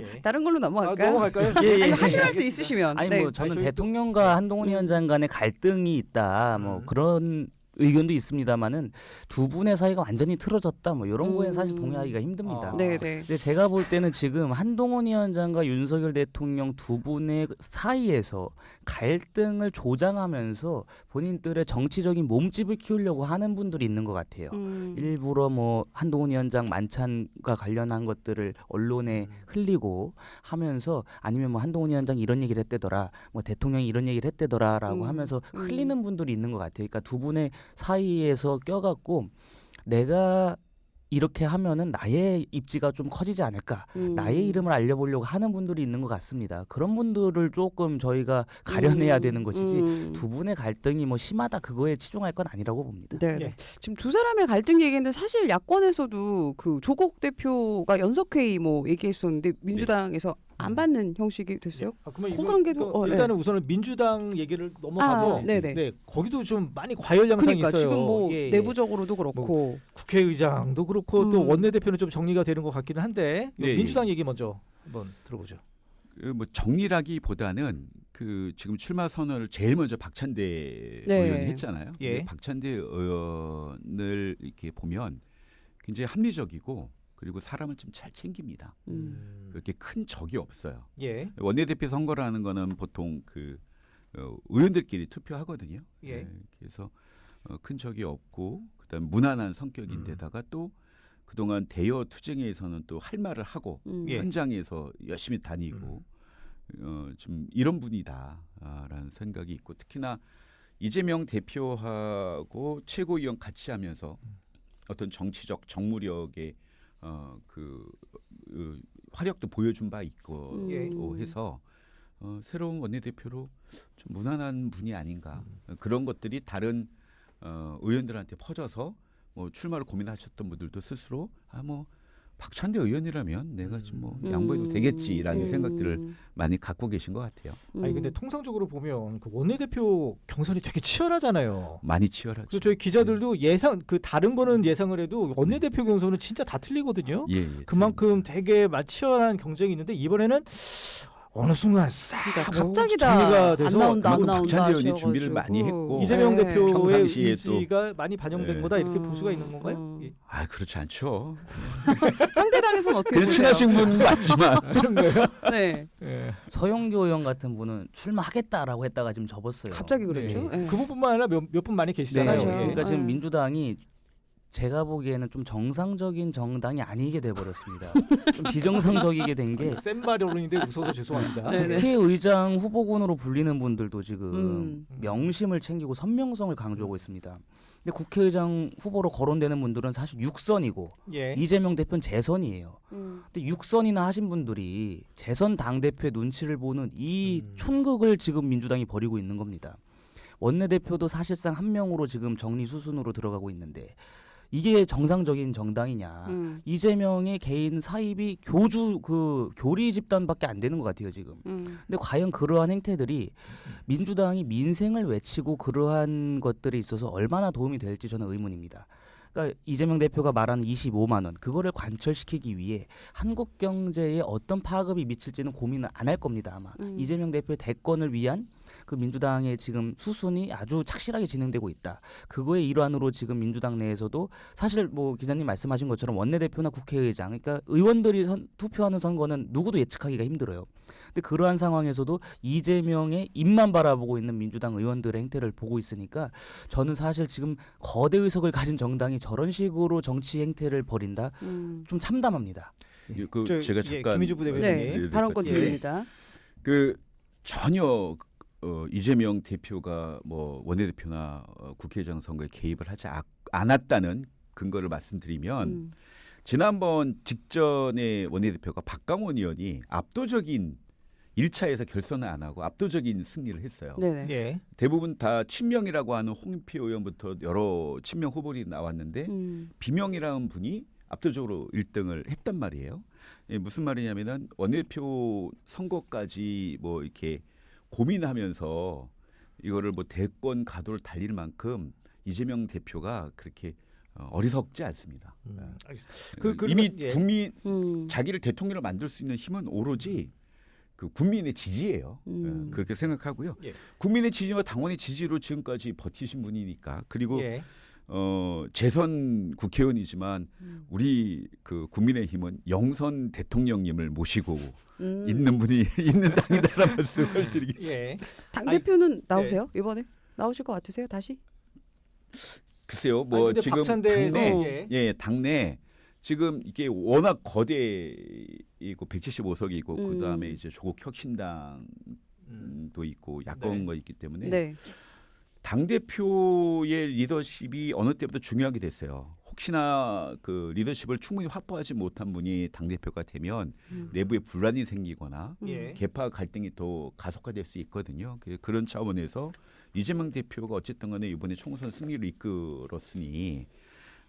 예. 다른 걸로 넘어갈까요? 넘어갈까요? 예, 아니, 하실 말씀 있으시면. 아니 네. 뭐 저는 저희 또- 대통령과 한동훈 위원장 간의 갈등이 있다 뭐 그런 의견도 있습니다만은 두 분의 사이가 완전히 틀어졌다 뭐 이런 거에 사실 동의하기가 힘듭니다. 네, 네. 근데 제가 볼 때는 지금 한동훈 위원장과 윤석열 대통령 두 분의 사이에서 갈등을 조장하면서 본인들의 정치적인 몸집을 키우려고 하는 분들이 있는 것 같아요. 일부러 뭐 한동훈 위원장 만찬과 관련한 것들을 언론에 흘리고 하면서 아니면 뭐 한동훈 위원장이 이런 얘기를 했대더라, 뭐 대통령이 이런 얘기를 했대더라라고 하면서 흘리는 분들이 있는 것 같아요. 그러니까 두 분의 사이에서 껴갖고 내가 이렇게 하면은 나의 입지가 좀 커지지 않을까, 나의 이름을 알려보려고 하는 분들이 있는 것 같습니다. 그런 분들을 조금 저희가 가려내야 되는 것이지 두 분의 갈등이 뭐 심하다 그거에 치중할 건 아니라고 봅니다. 네, 네. 예. 지금 두 사람의 갈등 얘기인데 사실 야권에서도 그 조국 대표가 연석회의 뭐 얘기했었는데 민주당에서 안 받는 형식이 됐어요. 그러면 호관계도 일단은 우선은 민주당 얘기를 넘어가서 네네. 네, 거기도 좀 많이 과열 양상이 그러니까 있어요. 지금 뭐 예, 예. 내부적으로도 그렇고 국회의장도 그렇고 또 음. 원내대표는 좀 정리가 되는 것 같기는 한데 네, 민주당 얘기 먼저 한번 들어보죠. 뭐 정리라기보다는 그 지금 출마 선언을 제일 먼저 박찬대 네. 의원이 했잖아요. 예. 근데 박찬대 의원을 이렇게 보면 굉장히 합리적이고 그리고 사람을 좀 잘 챙깁니다. 그렇게 큰 적이 없어요. 예. 원내대표 선거라는 거는 보통 그 의원들끼리 투표하거든요. 예. 그래서 큰 적이 없고 그다음 무난한 성격인데다가 또 그동안 대여 투쟁에서는 또 할 말을 하고 예. 현장에서 열심히 다니고 좀 이런 분이다라는 생각이 있고 특히나 이재명 대표하고 최고위원 같이 하면서 어떤 정치적 정무력의 화력도 보여준 바 있고 예. 해서 새로운 원내대표로 좀 무난한 분이 아닌가 그런 것들이 다른 의원들한테 퍼져서 뭐 출마를 고민하셨던 분들도 스스로 뭐 박찬대 의원이라면 내가 좀 뭐 양보해도 되겠지라는 생각들을 많이 갖고 계신 것 같아요. 아니 근데 통상적으로 보면 그 원내대표 경선이 되게 치열하잖아요. 많이 치열하죠. 그래서 저희 기자들도 예상 그 다른 거는 예상을 해도 원내대표 경선은 진짜 다 틀리거든요. 예, 그만큼 되게 치열한 경쟁이 있는데 이번에는 어느 순간 싹 그러니까 뭐 갑자기 정리가 다 돼서 안 나온다 안 그만큼 나온다 박찬대 의원이 하셔가지고. 준비를 많이 했고 이재명 네. 대표의 평상시에 의지가 많이 반영된 네. 거다 이렇게 볼 수가 있는 건가요? 예. 아 그렇지 않죠. 상대당에서는 어떻게 그냥 보세요? 친하신 분 맞지만 그런 거예요? 네. 예. 서영교 의원 같은 분은 출마하겠다라고 했다가 지금 접었어요. 갑자기 그랬죠. 네. 예. 그분뿐만 아니라 몇 분 많이 계시잖아요. 네. 예. 그러니까 지금 네. 민주당이 제가 보기에는 좀 정상적인 정당이 아니게 돼버렸습니다. 좀 비정상적이게 된 게 센 발언인데 웃어서 죄송합니다. 네네. 국회의장 후보군으로 불리는 분들도 지금 음. 명심을 챙기고 선명성을 강조하고 있습니다. 근데 국회의장 후보로 거론되는 분들은 사실 6선이고 예. 이재명 대표는 재선이에요. 음. 근데 6선이나 하신 분들이 재선 당대표의 눈치를 보는 이 촌극을 지금 민주당이 벌이고 있는 겁니다. 원내대표도 사실상 한 명으로 지금 정리수순으로 들어가고 있는데 이게 정상적인 정당이냐. 이재명의 개인 사입이 교리 집단밖에 안 되는 것 같아요 지금. 근데 과연 그러한 행태들이 민주당이 민생을 외치고 그러한 것들에 있어서 얼마나 도움이 될지 저는 의문입니다. 그러니까 이재명 대표가 말하는 25만 원 그거를 관철시키기 위해 한국 경제에 어떤 파급이 미칠지는 고민을 안 할 겁니다 아마. 이재명 대표의 대권을 위한 그 민주당의 지금 수순이 아주 착실하게 진행되고 있다. 그거의 일환으로 지금 민주당 내에서도 사실 뭐 기자님 말씀하신 것처럼 원내대표나 국회의장 그러니까 의원들이 투표하는 선거는 누구도 예측하기가 힘들어요. 근데 그러한 상황에서도 이재명의 입만 바라보고 있는 민주당 의원들의 행태를 보고 있으니까 저는 사실 지금 거대 의석을 가진 정당이 저런 식으로 정치 행태를 벌인다 좀 참담합니다. 제가 잠깐 김민주 부대변인님. 네. 발언권 드립니다. 그 전혀 이재명 대표가 뭐 원내대표나 국회의장 선거에 개입을 하지 않았다는 근거를 말씀드리면 지난번 직전에 원내대표가 박강원 의원이 압도적인 1차에서 결선을 안 하고 압도적인 승리를 했어요. 네네. 예. 대부분 다 친명이라고 하는 홍익표 의원부터 여러 친명 후보들이 나왔는데 비명이라는 분이 압도적으로 1등을 했단 말이에요. 예, 무슨 말이냐면은 원내대표 선거까지 뭐 이렇게 고민하면서 이거를 뭐 대권 가도를 달릴 만큼 이재명 대표가 그렇게 어리석지 않습니다. 알겠습니다. 이미 예. 국민 자기를 대통령으로 만들 수 있는 힘은 오로지 그 국민의 지지예요. 그렇게 생각하고요. 예. 국민의 지지와 당원의 지지로 지금까지 버티신 분이니까 그리고 예. 재선 국회의원이지만 우리 그 국민의힘은 영선 대통령님을 모시고 있는 분이 있는 당이다라는 말씀을 드리겠습니다. 예. 당 대표는 나오세요? 이번에 나오실 것 같으세요? 다시? 글쎄요, 아니, 뭐 근데 지금 박찬대 당내 당내 지금 이게 워낙 거대이고 175석이고 그 다음에 이제 조국 혁신당도 있고 야권가 있기 때문에 네. 당 대표의 리더십이 어느 때보다 중요하게 됐어요. 혹시나 그 리더십을 충분히 확보하지 못한 분이 당 대표가 되면 내부에 분란이 생기거나 예. 계파 갈등이 또 가속화될 수 있거든요. 그런 차원에서 이재명 대표가 어쨌든 간에 이번에 총선 승리를 이끌었으니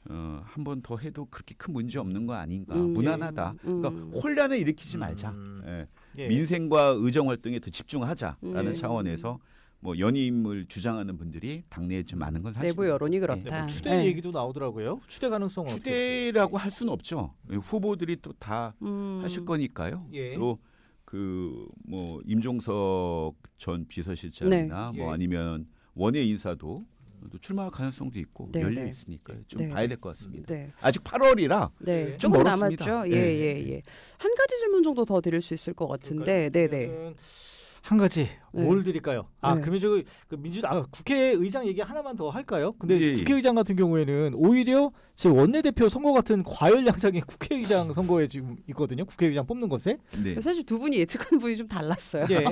한 번 더 해도 그렇게 큰 문제 없는 거 아닌가. 무난하다. 그러니까 혼란을 일으키지 말자. 예. 예. 민생과 의정 활동에 더 집중하자라는 네. 차원에서 뭐 연임을 주장하는 분들이 당내에 좀 많은 건 사실입니다. 내부 여론이 근데 그렇다. 뭐 추대 네. 얘기도 나오더라고요. 추대 가능성 어떻게 추대라고 할 수는 없죠. 후보들이 또 다 하실 거니까요. 예. 또 그 뭐 임종석 전 비서실장이나 네. 뭐 예. 아니면 원외 인사도 또 출마할 가능성도 있고 네, 열려 네. 있으니까요. 좀 네, 봐야 네. 될 것 같습니다. 네. 아직 8월이라 네, 예. 조금 좀 멀었습니다. 남았죠. 예. 예. 한 가지 질문 정도 더 드릴 수 있을 것 같은데, 네, 네. 그러면은 한 가지 네. 뭘 드릴까요? 아 네. 그러면 그 민주당 국회의장 얘기 하나만 더 할까요? 근데 예, 예. 국회의장 같은 경우에는 오히려 제 원내대표 선거 같은 과열 양상이 국회의장 선거에 지금 있거든요. 국회의장 뽑는 것에. 네. 사실 두 분이 예측하는 분이 좀 달랐어요. 예.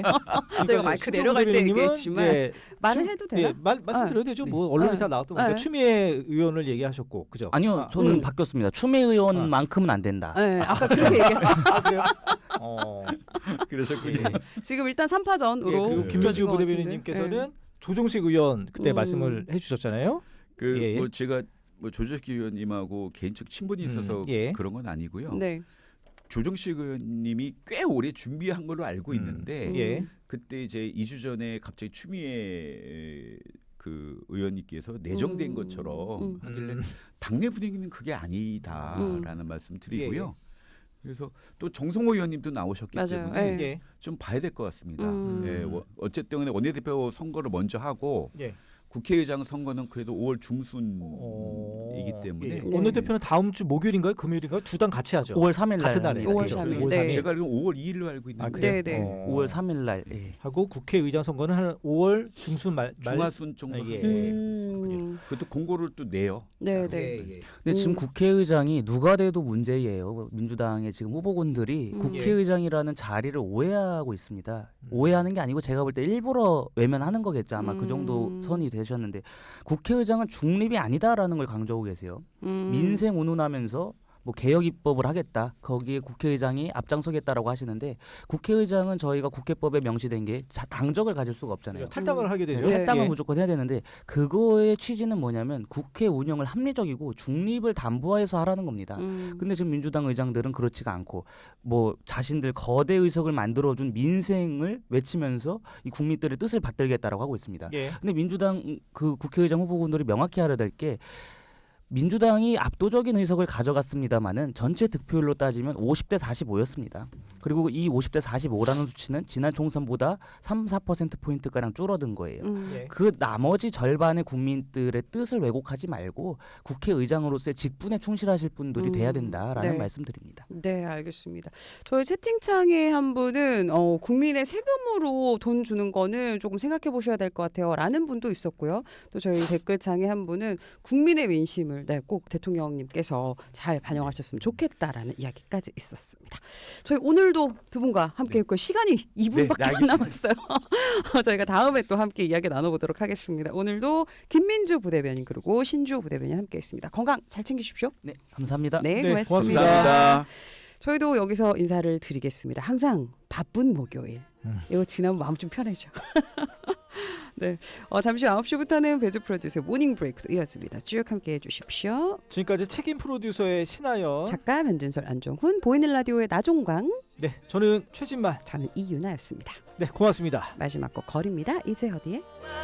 제가 마이크 내려갈 때 얘기했지만 예, 말을 춤- 해도 되나? 예, 말씀드려도 되죠. 뭐 언론에 다 나왔던 거니까 네. 추미애 의원을 얘기하셨고, 그죠? 아니요, 저는 바뀌었습니다. 추미애 의원만큼은 안 된다. 네, 아까 그렇게 얘기했어요. 아, 그래요? 그러셨군요. 예. 지금 일단 3파전으로 예, 그리고 김민주 것 부대변인님께서는 같은데. 조정식 의원 그때 말씀을 해주셨잖아요. 그 예. 뭐 제가 뭐 조정식 의원님하고 개인적 친분이 있어서 예. 그런 건 아니고요. 네. 조정식 의원님이 꽤 오래 준비한 걸로 알고 있는데 예. 그때 이제 2주 전에 갑자기 추미애 그 의원님께서 내정된 것처럼 하길래 당내 분위기는 그게 아니다라는 말씀 드리고요. 그래서 또 정성호 의원님도 나오셨기 맞아요. 때문에 예. 예. 좀 봐야 될 것 같습니다. 음. 예, 어쨌든 원내대표 선거를 먼저 하고 예. 국회의장 선거는 그래도 5월 중순이기 때문에 예. 원내대표는 다음 주 목요일인가요? 금요일인가요? 두 당 같이 하죠. 5월 3일 날 같은 날에. 오월 그렇죠. 3일. 5월 네. 3일. 제가 알기로 5월 2일로 알고 있는데 아, 그래요? 네, 네. 5월 3일 날. 예. 하고 국회의장 선거는 한 5월 중순 말 중하순 정도 아, 예. 하고 그것도 공고를 또 내요. 네, 예, 네. 예. 근데 지금 국회의장이 누가 돼도 문제예요. 민주당의 지금 후보군들이 국회의장이라는 자리를 오해하고 있습니다. 오해하는 게 아니고 제가 볼 때 일부러 외면하는 거겠죠. 아마 그 정도 선이 되셨는데 국회의장은 중립이 아니다라는 걸 강조하고 계세요. 민생 운운하면서 뭐 개혁 입법을 하겠다. 거기에 국회의장이 앞장서겠다라고 하시는데 국회의장은 저희가 국회법에 명시된 게 당적을 가질 수가 없잖아요. 탈당을 하게 되죠. 네. 탈당은 예. 무조건 해야 되는데 그거의 취지는 뭐냐면 국회 운영을 합리적이고 중립을 담보해서 하라는 겁니다. 근데 지금 민주당 의장들은 그렇지가 않고 뭐 자신들 거대 의석을 만들어준 민생을 외치면서 이 국민들의 뜻을 받들겠다라고 하고 있습니다. 예. 근데 민주당 그 국회의장 후보군들이 명확히 알아야 될 게 민주당이 압도적인 의석을 가져갔습니다마는 전체 득표율로 따지면 50대 45였습니다. 그리고 이 50대 45라는 수치는 지난 총선보다 3~4%포인트가량 줄어든 거예요. 예. 그 나머지 절반의 국민들의 뜻을 왜곡하지 말고 국회의장으로서의 직분에 충실하실 분들이 돼야 된다라는 네. 말씀드립니다. 네, 알겠습니다. 저희 채팅창에 한 분은 국민의 세금으로 돈 주는 거는 조금 생각해 보셔야 될 것 같아요. 라는 분도 있었고요. 또 저희 댓글창에 한 분은 국민의 민심을 꼭 대통령님께서 잘 반영하셨으면 좋겠다라는 이야기까지 있었습니다. 저희 오늘도 두 분과 함께 했고요. 시간이 2분밖에 안 알겠습니다. 남았어요. 저희가 다음에 또 함께 이야기 나눠보도록 하겠습니다. 오늘도 김민주 부대변인 그리고 신주호 부대변인 함께했습니다. 건강 잘 챙기십시오. 네, 감사합니다. 네, 네, 고맙습니다. 감사합니다. 저희도 여기서 인사를 드리겠습니다. 항상 바쁜 목요일. 이거 지나면 마음 좀 편해져. 네, 잠시 9시부터는 배주 프로듀서 모닝 브레이크도 이어집니다. 쭉 함께해 주십시오. 지금까지 책임 프로듀서의 신하연. 작가 변준설 안종훈, 보이는 라디오의 나종광, 네, 저는 최진만. 저는 이유나였습니다. 네, 고맙습니다. 마지막 곡 거리입니다. 이제 어디에?